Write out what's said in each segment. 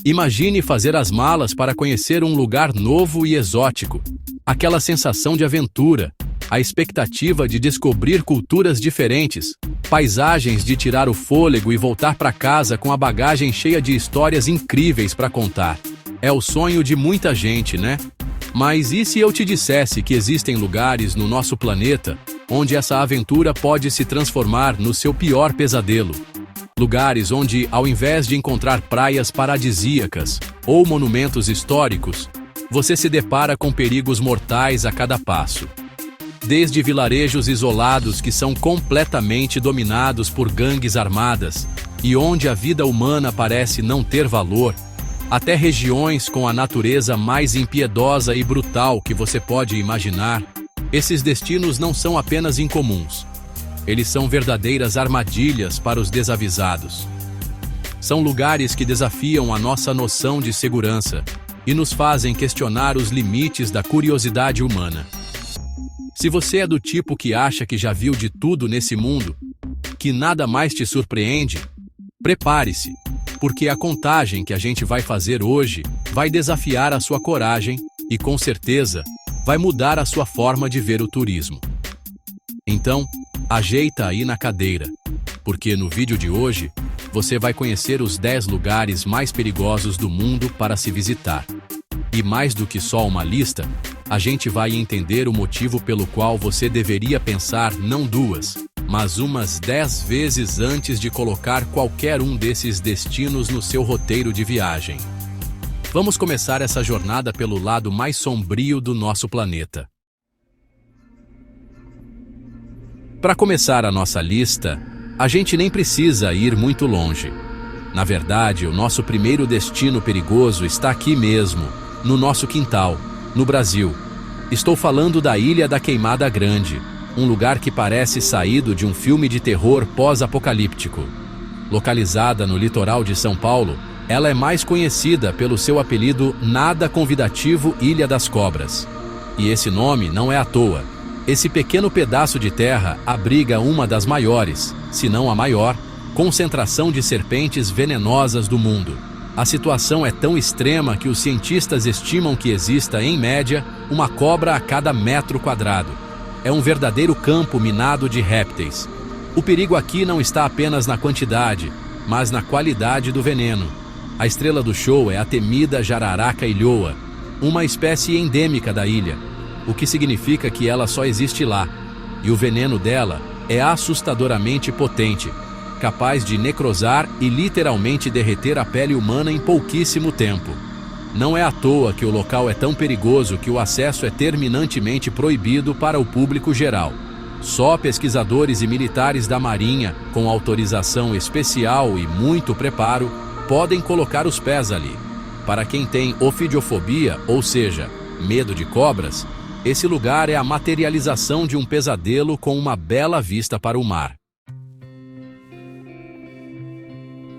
Imagine fazer as malas para conhecer um lugar novo e exótico. Aquela sensação de aventura, a expectativa de descobrir culturas diferentes, paisagens de tirar o fôlego e voltar para casa com a bagagem cheia de histórias incríveis para contar. É o sonho de muita gente, né? Mas e se eu te dissesse que existem lugares no nosso planeta onde essa aventura pode se transformar no seu pior pesadelo? Lugares onde, ao invés de encontrar praias paradisíacas ou monumentos históricos, você se depara com perigos mortais a cada passo. Desde vilarejos isolados que são completamente dominados por gangues armadas e onde a vida humana parece não ter valor, até regiões com a natureza mais impiedosa e brutal que você pode imaginar, esses destinos não são apenas incomuns. Eles são verdadeiras armadilhas para os desavisados. São lugares que desafiam a nossa noção de segurança e nos fazem questionar os limites da curiosidade humana. Se você é do tipo que acha que já viu de tudo nesse mundo, que nada mais te surpreende, prepare-se, porque a contagem que a gente vai fazer hoje vai desafiar a sua coragem e, com certeza, vai mudar a sua forma de ver o turismo. Então, ajeita aí na cadeira, porque no vídeo de hoje você vai conhecer os 10 lugares mais perigosos do mundo para se visitar. E mais do que só uma lista, a gente vai entender o motivo pelo qual você deveria pensar não 2, mas umas 10 vezes antes de colocar qualquer um desses destinos no seu roteiro de viagem. Vamos começar essa jornada pelo lado mais sombrio do nosso planeta. Para começar a nossa lista, a gente nem precisa ir muito longe. Na verdade, o nosso primeiro destino perigoso está aqui mesmo, no nosso quintal, no Brasil. Estou falando da Ilha da Queimada Grande, um lugar que parece saído de um filme de terror pós-apocalíptico. Localizada no litoral de São Paulo, ela é mais conhecida pelo seu apelido nada convidativo Ilha das Cobras. E esse nome não é à toa. Esse pequeno pedaço de terra abriga uma das maiores, se não a maior, concentração de serpentes venenosas do mundo. A situação é tão extrema que os cientistas estimam que exista, em média, uma cobra a cada metro quadrado. É um verdadeiro campo minado de répteis. O perigo aqui não está apenas na quantidade, mas na qualidade do veneno. A estrela do show é a temida jararaca ilhoa, uma espécie endêmica da ilha, o que significa que ela só existe lá, e o veneno dela é assustadoramente potente, capaz de necrosar e literalmente derreter a pele humana em pouquíssimo tempo. Não é à toa que o local é tão perigoso que o acesso é terminantemente proibido para o público geral. Só pesquisadores e militares da Marinha, com autorização especial e muito preparo, podem colocar os pés ali. Para quem tem ofidiofobia, ou seja, medo de cobras, esse lugar é a materialização de um pesadelo com uma bela vista para o mar.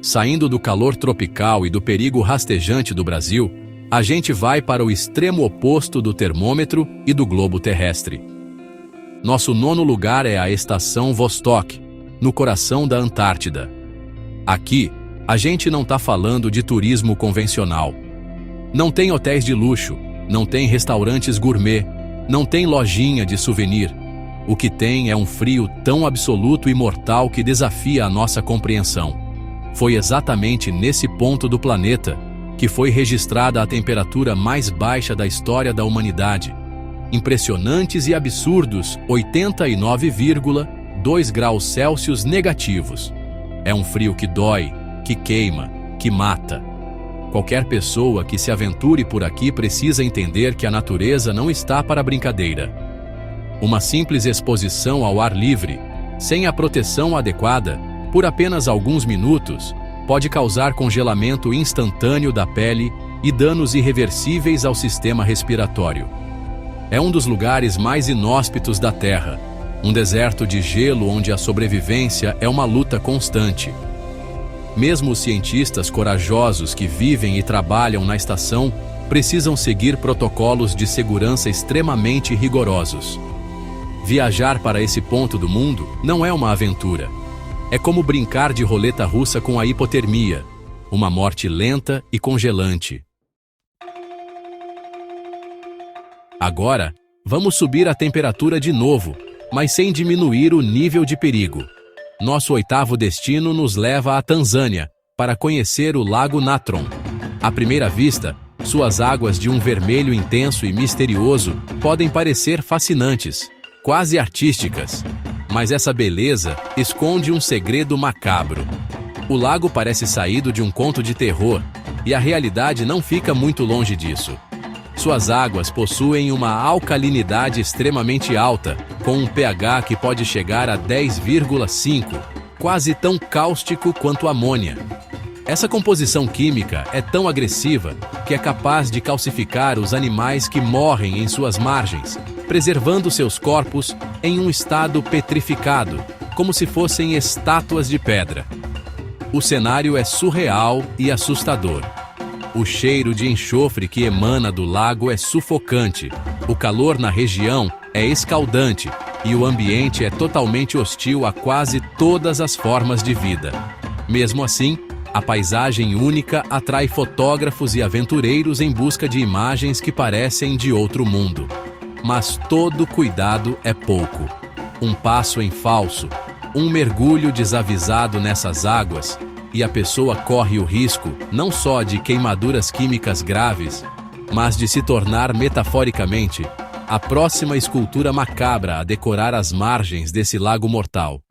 Saindo do calor tropical e do perigo rastejante do Brasil, a gente vai para o extremo oposto do termômetro e do globo terrestre. Nosso 9º lugar é a Estação Vostok, no coração da Antártida. Aqui, a gente não está falando de turismo convencional. Não tem hotéis de luxo, não tem restaurantes gourmet, não tem lojinha de souvenir. O que tem é um frio tão absoluto e mortal que desafia a nossa compreensão. Foi exatamente nesse ponto do planeta que foi registrada a temperatura mais baixa da história da humanidade. Impressionantes e absurdos 89,2 graus Celsius negativos. É um frio que dói, que queima, que mata. Qualquer pessoa que se aventure por aqui precisa entender que a natureza não está para brincadeira. Uma simples exposição ao ar livre, sem a proteção adequada, por apenas alguns minutos, pode causar congelamento instantâneo da pele e danos irreversíveis ao sistema respiratório. É um dos lugares mais inóspitos da Terra, um deserto de gelo onde a sobrevivência é uma luta constante. Mesmo os cientistas corajosos que vivem e trabalham na estação precisam seguir protocolos de segurança extremamente rigorosos. Viajar para esse ponto do mundo não é uma aventura. É como brincar de roleta russa com a hipotermia, uma morte lenta e congelante. Agora, vamos subir a temperatura de novo, mas sem diminuir o nível de perigo. Nosso oitavo destino nos leva à Tanzânia, para conhecer o Lago Natron. À primeira vista, suas águas de um vermelho intenso e misterioso podem parecer fascinantes, quase artísticas. Mas essa beleza esconde um segredo macabro. O lago parece saído de um conto de terror, e a realidade não fica muito longe disso. Suas águas possuem uma alcalinidade extremamente alta, com um pH que pode chegar a 10,5, quase tão cáustico quanto a amônia. Essa composição química é tão agressiva que é capaz de calcificar os animais que morrem em suas margens, preservando seus corpos em um estado petrificado, como se fossem estátuas de pedra. O cenário é surreal e assustador. O cheiro de enxofre que emana do lago é sufocante, o calor na região é escaldante e o ambiente é totalmente hostil a quase todas as formas de vida. Mesmo assim, a paisagem única atrai fotógrafos e aventureiros em busca de imagens que parecem de outro mundo. Mas todo cuidado é pouco. Um passo em falso, um mergulho desavisado nessas águas, e a pessoa corre o risco não só de queimaduras químicas graves, mas de se tornar metaforicamente a próxima escultura macabra a decorar as margens desse lago mortal.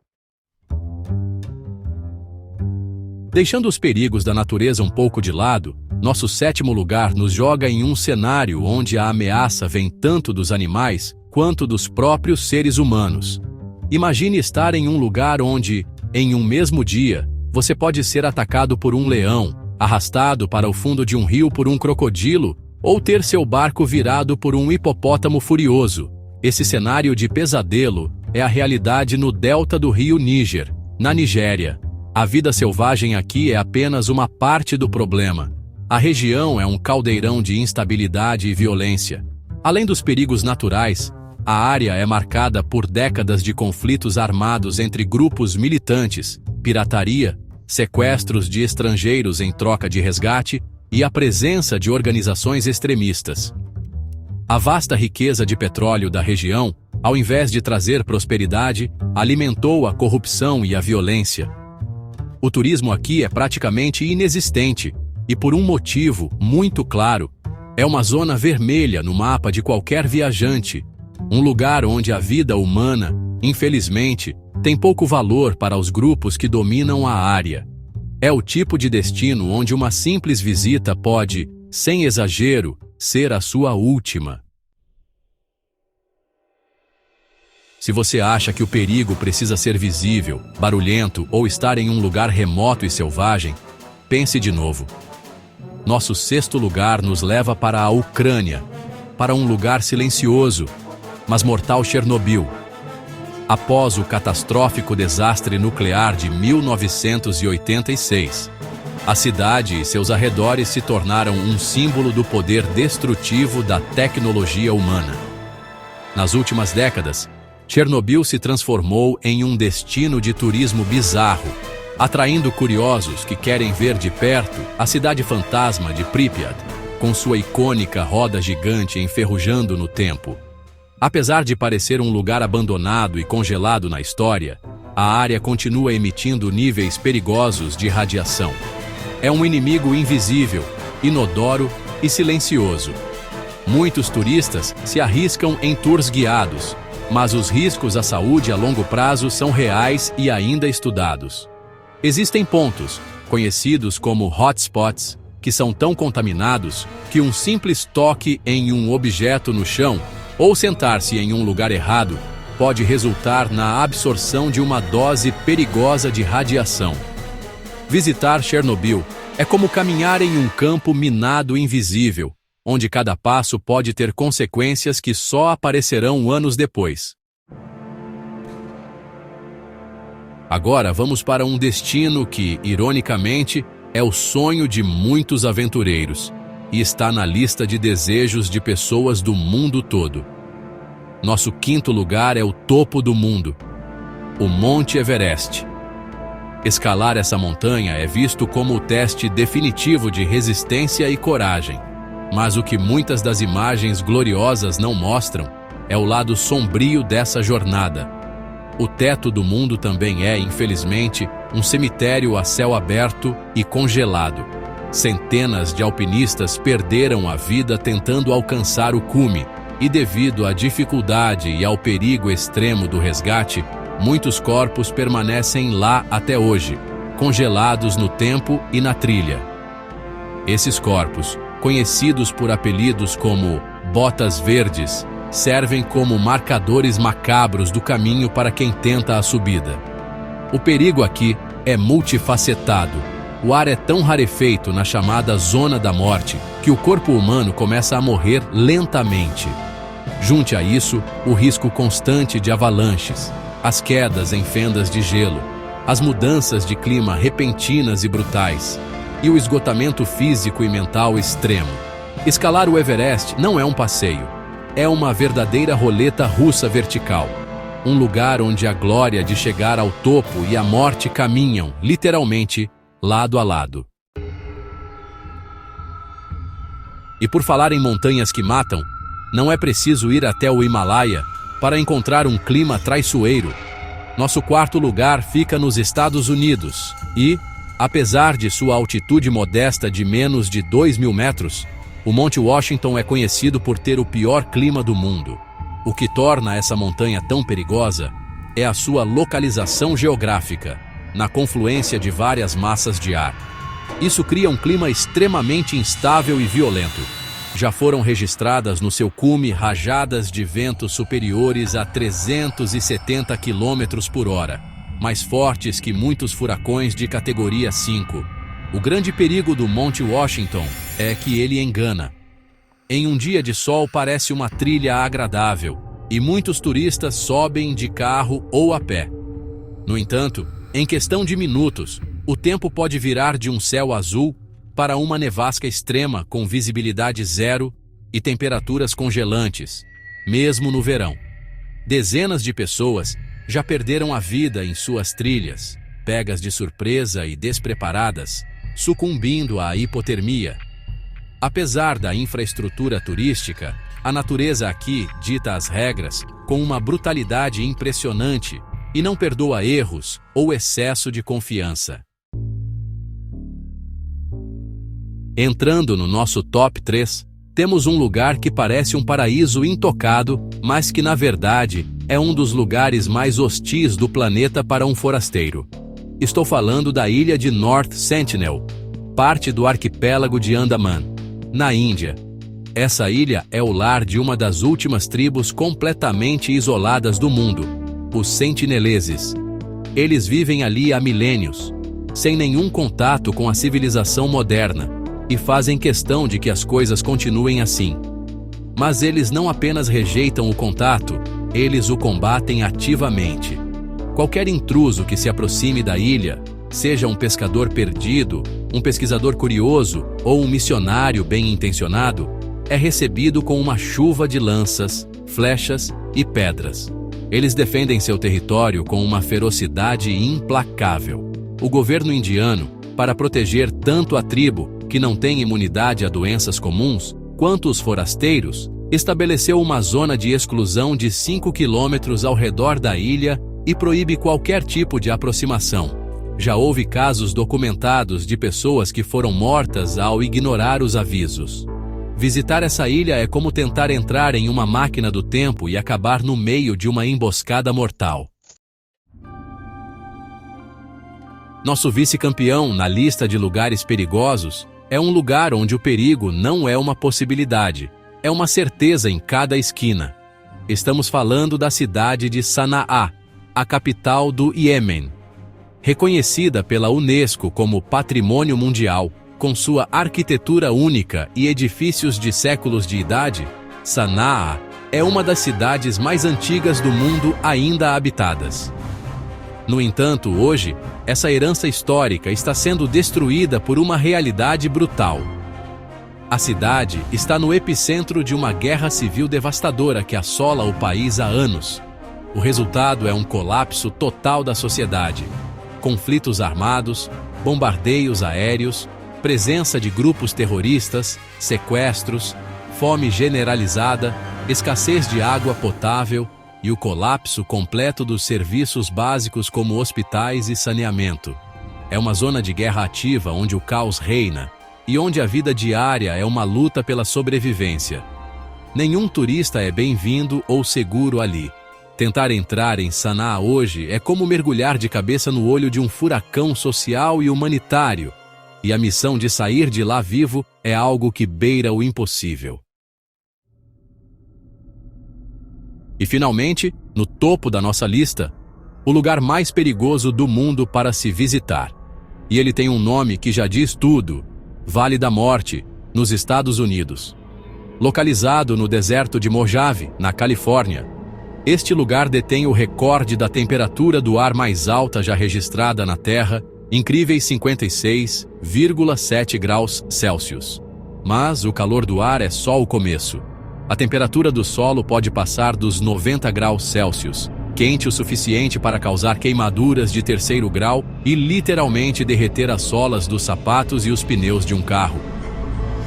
Deixando os perigos da natureza um pouco de lado, nosso sétimo lugar nos joga em um cenário onde a ameaça vem tanto dos animais quanto dos próprios seres humanos. Imagine estar em um lugar onde, em um mesmo dia, você pode ser atacado por um leão, arrastado para o fundo de um rio por um crocodilo, ou ter seu barco virado por um hipopótamo furioso. Esse cenário de pesadelo é a realidade no delta do rio Níger, na Nigéria. A vida selvagem aqui é apenas uma parte do problema. A região é um caldeirão de instabilidade e violência. Além dos perigos naturais, a área é marcada por décadas de conflitos armados entre grupos militantes, pirataria, sequestros de estrangeiros em troca de resgate e a presença de organizações extremistas. A vasta riqueza de petróleo da região, ao invés de trazer prosperidade, alimentou a corrupção e a violência. O turismo aqui é praticamente inexistente, e por um motivo muito claro, é uma zona vermelha no mapa de qualquer viajante, um lugar onde a vida humana, infelizmente, tem pouco valor para os grupos que dominam a área. É o tipo de destino onde uma simples visita pode, sem exagero, ser a sua última. Se você acha que o perigo precisa ser visível, barulhento ou estar em um lugar remoto e selvagem, pense de novo. Nosso sexto lugar nos leva para a Ucrânia, para um lugar silencioso, mas mortal Chernobyl. Após o catastrófico desastre nuclear de 1986, a cidade e seus arredores se tornaram um símbolo do poder destrutivo da tecnologia humana. Nas últimas décadas, Chernobyl se transformou em um destino de turismo bizarro, atraindo curiosos que querem ver de perto a cidade fantasma de Pripyat, com sua icônica roda gigante enferrujando no tempo. Apesar de parecer um lugar abandonado e congelado na história, a área continua emitindo níveis perigosos de radiação. É um inimigo invisível, inodoro e silencioso. Muitos turistas se arriscam em tours guiados, mas os riscos à saúde a longo prazo são reais e ainda estudados. Existem pontos, conhecidos como hotspots, que são tão contaminados que um simples toque em um objeto no chão ou sentar-se em um lugar errado pode resultar na absorção de uma dose perigosa de radiação. Visitar Chernobyl é como caminhar em um campo minado invisível, onde cada passo pode ter consequências que só aparecerão anos depois. Agora vamos para um destino que, ironicamente, é o sonho de muitos aventureiros e está na lista de desejos de pessoas do mundo todo. Nosso quinto lugar é o topo do mundo, o Monte Everest. Escalar essa montanha é visto como o teste definitivo de resistência e coragem. Mas o que muitas das imagens gloriosas não mostram é o lado sombrio dessa jornada. O teto do mundo também é, infelizmente, um cemitério a céu aberto e congelado. Centenas de alpinistas perderam a vida tentando alcançar o cume, e devido à dificuldade e ao perigo extremo do resgate, muitos corpos permanecem lá até hoje, congelados no tempo e na trilha. Esses corpos, conhecidos por apelidos como botas verdes, servem como marcadores macabros do caminho para quem tenta a subida. O perigo aqui é multifacetado. O ar é tão rarefeito na chamada zona da morte que o corpo humano começa a morrer lentamente. Junte a isso o risco constante de avalanches, as quedas em fendas de gelo, as mudanças de clima repentinas e brutais, e o esgotamento físico e mental extremo. Escalar o Everest não é um passeio, é uma verdadeira roleta russa vertical. Um lugar onde a glória de chegar ao topo e a morte caminham, literalmente, lado a lado. E por falar em montanhas que matam, não é preciso ir até o Himalaia para encontrar um clima traiçoeiro. Nosso quarto lugar fica nos Estados Unidos e, apesar de sua altitude modesta de menos de 2.000 metros, o Monte Washington é conhecido por ter o pior clima do mundo. O que torna essa montanha tão perigosa é a sua localização geográfica, na confluência de várias massas de ar. Isso cria um clima extremamente instável e violento. Já foram registradas no seu cume rajadas de vento superiores a 370 km por hora, mais fortes que muitos furacões de categoria 5. O grande perigo do Monte Washington é que ele engana. Em um dia de sol parece uma trilha agradável, e muitos turistas sobem de carro ou a pé. No entanto, em questão de minutos, o tempo pode virar de um céu azul para uma nevasca extrema com visibilidade zero e temperaturas congelantes, mesmo no verão. Dezenas de pessoas já perderam a vida em suas trilhas, pegas de surpresa e despreparadas, sucumbindo à hipotermia. Apesar da infraestrutura turística, a natureza aqui dita as regras com uma brutalidade impressionante e não perdoa erros ou excesso de confiança. Entrando no nosso top 3, temos um lugar que parece um paraíso intocado, mas que na verdade é um dos lugares mais hostis do planeta para um forasteiro. Estou falando da ilha de North Sentinel, parte do arquipélago de Andaman, na Índia. Essa ilha é o lar de uma das últimas tribos completamente isoladas do mundo, os sentineleses. Eles vivem ali há milênios, sem nenhum contato com a civilização moderna, e fazem questão de que as coisas continuem assim. Mas eles não apenas rejeitam o contato, eles o combatem ativamente. Qualquer intruso que se aproxime da ilha, seja um pescador perdido, um pesquisador curioso ou um missionário bem-intencionado, é recebido com uma chuva de lanças, flechas e pedras. Eles defendem seu território com uma ferocidade implacável. O governo indiano, para proteger tanto a tribo, que não tem imunidade a doenças comuns, quanto os forasteiros, estabeleceu uma zona de exclusão de 5 quilômetros ao redor da ilha e proíbe qualquer tipo de aproximação. Já houve casos documentados de pessoas que foram mortas ao ignorar os avisos. Visitar essa ilha é como tentar entrar em uma máquina do tempo e acabar no meio de uma emboscada mortal. Nosso vice-campeão na lista de lugares perigosos é um lugar onde o perigo não é uma possibilidade, é uma certeza em cada esquina. Estamos falando da cidade de Sanaa, a capital do Iêmen. Reconhecida pela Unesco como Patrimônio Mundial, com sua arquitetura única e edifícios de séculos de idade, Sanaa é uma das cidades mais antigas do mundo ainda habitadas. No entanto, hoje, essa herança histórica está sendo destruída por uma realidade brutal. A cidade está no epicentro de uma guerra civil devastadora que assola o país há anos. O resultado é um colapso total da sociedade. conflitos armados, bombardeios aéreos, presença de grupos terroristas, sequestros, fome generalizada, escassez de água potável e o colapso completo dos serviços básicos como hospitais e saneamento. É uma zona de guerra ativa onde o caos reina e onde a vida diária é uma luta pela sobrevivência. Nenhum turista é bem-vindo ou seguro ali. Tentar entrar em Sanaa hoje é como mergulhar de cabeça no olho de um furacão social e humanitário, e a missão de sair de lá vivo é algo que beira o impossível. E finalmente, no topo da nossa lista, o lugar mais perigoso do mundo para se visitar. E ele tem um nome que já diz tudo: Vale da Morte, nos Estados Unidos. Localizado no deserto de Mojave, na Califórnia, este lugar detém o recorde da temperatura do ar mais alta já registrada na Terra, incríveis 56,7 graus Celsius. Mas o calor do ar é só o começo. A temperatura do solo pode passar dos 90 graus Celsius, quente o suficiente para causar queimaduras de 3º grau e literalmente derreter as solas dos sapatos e os pneus de um carro.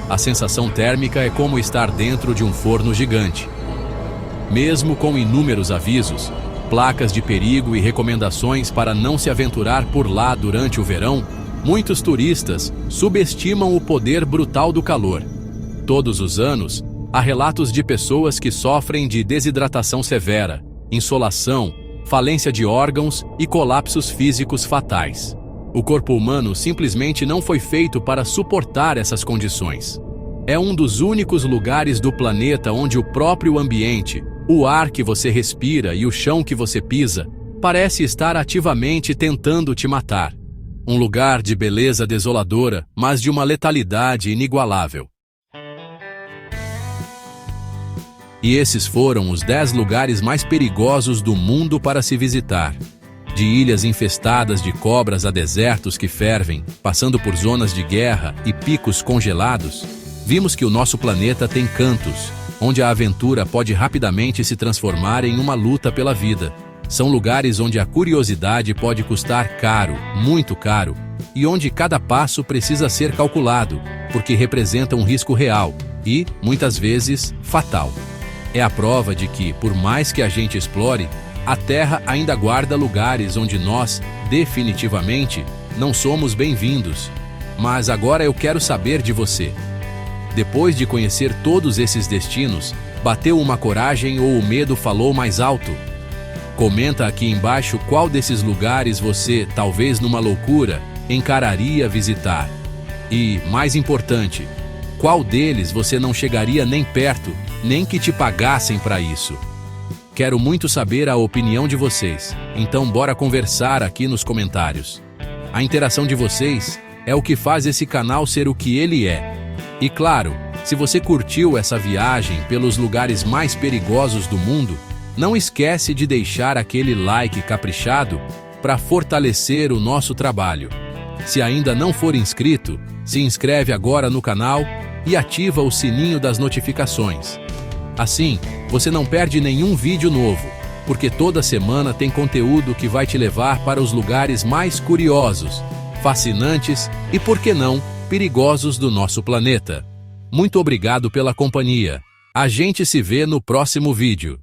A sensação térmica é como estar dentro de um forno gigante. Mesmo com inúmeros avisos, placas de perigo e recomendações para não se aventurar por lá durante o verão, muitos turistas subestimam o poder brutal do calor. Todos os anos, há relatos de pessoas que sofrem de desidratação severa, insolação, falência de órgãos e colapsos físicos fatais. O corpo humano simplesmente não foi feito para suportar essas condições. É um dos únicos lugares do planeta onde o próprio ambiente, o ar que você respira e o chão que você pisa, parece estar ativamente tentando te matar. Um lugar de beleza desoladora, mas de uma letalidade inigualável. E esses foram os 10 lugares mais perigosos do mundo para se visitar. De ilhas infestadas de cobras a desertos que fervem, passando por zonas de guerra e picos congelados, vimos que o nosso planeta tem cantos, onde a aventura pode rapidamente se transformar em uma luta pela vida. São lugares onde a curiosidade pode custar caro, muito caro, e onde cada passo precisa ser calculado, porque representa um risco real e, muitas vezes, fatal. É a prova de que, por mais que a gente explore, a Terra ainda guarda lugares onde nós, definitivamente, não somos bem-vindos. Mas agora eu quero saber de você. Depois de conhecer todos esses destinos, bateu uma coragem ou o medo falou mais alto? Comenta aqui embaixo qual desses lugares você, talvez numa loucura, encararia visitar. E, mais importante, qual deles você não chegaria nem perto, nem que te pagassem para isso? Quero muito saber a opinião de vocês, então bora conversar aqui nos comentários. A interação de vocês é o que faz esse canal ser o que ele é. E claro, se você curtiu essa viagem pelos lugares mais perigosos do mundo, não esquece de deixar aquele like caprichado para fortalecer o nosso trabalho. Se ainda não for inscrito, se inscreve agora no canal e ativa o sininho das notificações. Assim, você não perde nenhum vídeo novo, porque toda semana tem conteúdo que vai te levar para os lugares mais curiosos, fascinantes e, por que não, perigosos do nosso planeta. Muito obrigado pela companhia. A gente se vê no próximo vídeo.